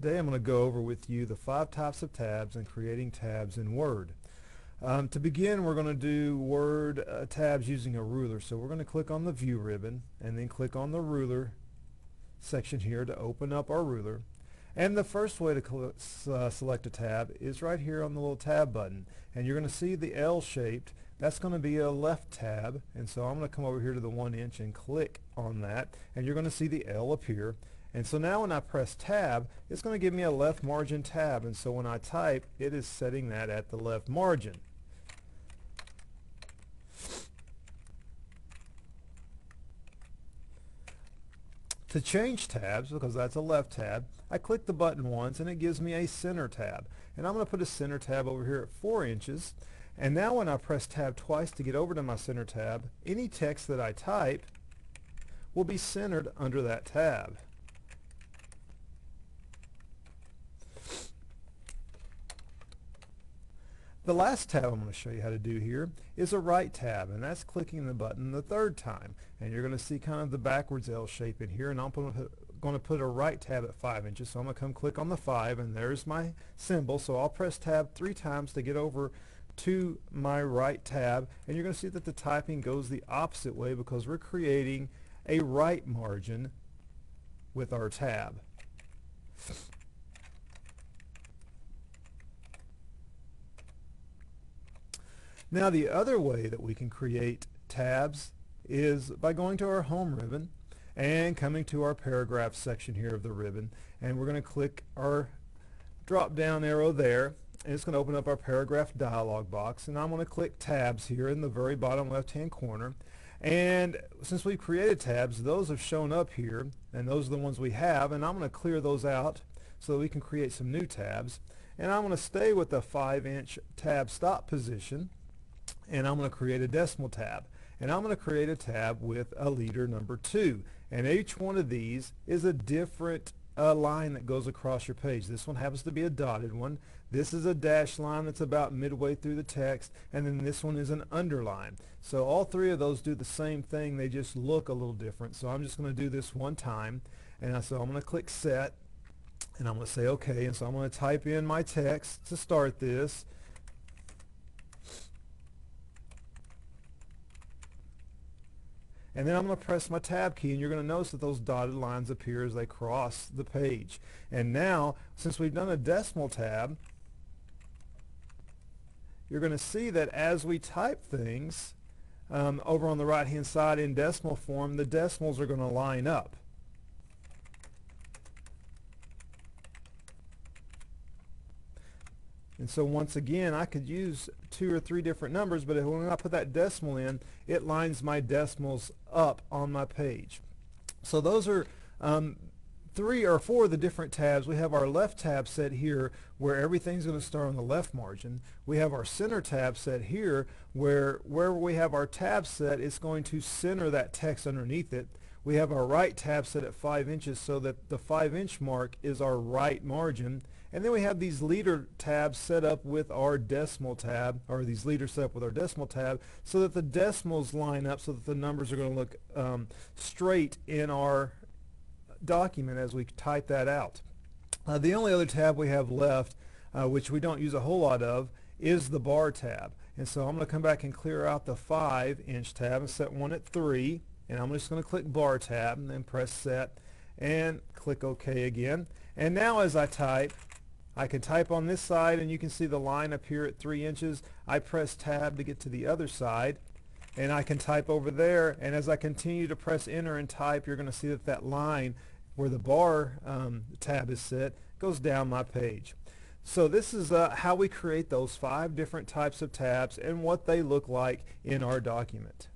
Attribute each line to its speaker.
Speaker 1: Today I'm going to go over with you the 5 types of tabs and creating tabs in Word. To begin, we're going to do Word tabs using a ruler. So we're going to click on the View ribbon and then click on the Ruler section here to open up our ruler. And the first way to select a tab is right here on the little tab button. And you're going to see the L-shaped. That's going to be a left tab. And so I'm going to come over here to the 1 inch and click on that. And you're going to see the L appear. And so now when I press tab, it's going to give me a left margin tab. And so when I type, it is setting that at the left margin. To change tabs, because that's a left tab, I click the button once and it gives me a center tab. And I'm going to put a center tab over here at 4 inches. And now when I press tab twice to get over to my center tab, any text that I type will be centered under that tab. The last tab I'm going to show you how to do here is a right tab, and that's clicking the button the 3rd time. And you're going to see kind of the backwards L shape in here, and I'm going to put a right tab at 5 inches. So I'm going to come click on the 5, and there's my symbol. So I'll press tab 3 times to get over to my right tab, and you're going to see that the typing goes the opposite way because we're creating a right margin with our tab. Now the other way that we can create tabs is by going to our home ribbon and coming to our paragraph section here of the ribbon, and we're going to click our drop down arrow there, and it's going to open up our paragraph dialog box, and I'm going to click tabs here in the very bottom left hand corner. And since we've created tabs, those have shown up here, and those are the ones we have, and I'm going to clear those out so that we can create some new tabs. And I'm going to stay with the 5-inch tab stop position, and I'm going to create a decimal tab. And I'm going to create a tab with a leader number 2. And each one of these is a different line that goes across your page. This one happens to be a dotted one. This is a dashed line that's about midway through the text. And then this one is an underline. So all 3 of those do the same thing. They just look a little different. So I'm just going to do this one time. And so I'm going to click set. And I'm going to say OK. And so I'm going to type in my text to start this. And then I'm going to press my tab key, and you're going to notice that those dotted lines appear as they cross the page. And now, since we've done a decimal tab, you're going to see that as we type things over on the right hand side in decimal form, the decimals are going to line up. And so once again, I could use 2 or 3 different numbers, but when I put that decimal in, it lines my decimals up on my page. So those are 3 or 4 of the different tabs. We have our left tab set here where everything's going to start on the left margin. We have our center tab set here where wherever we have our tab set, it's going to center that text underneath it. We have our right tab set at 5 inches so that the 5-inch mark is our right margin. And then we have these leader tabs set up with our decimal tab, or these leaders set up with our decimal tab, so that the decimals line up so that the numbers are going to look straight in our document as we type that out. The only other tab we have left, which we don't use a whole lot of, is the bar tab. And so I'm going to come back and clear out the 5-inch tab and set one at 3. And I'm just going to click bar tab and then press set and click OK again. And now as I type, I can type on this side and you can see the line up here at 3 inches. I press tab to get to the other side, and I can type over there, and as I continue to press enter and type, you're going to see that that line where the bar tab is set goes down my page. So this is how we create those 5 different types of tabs and what they look like in our document.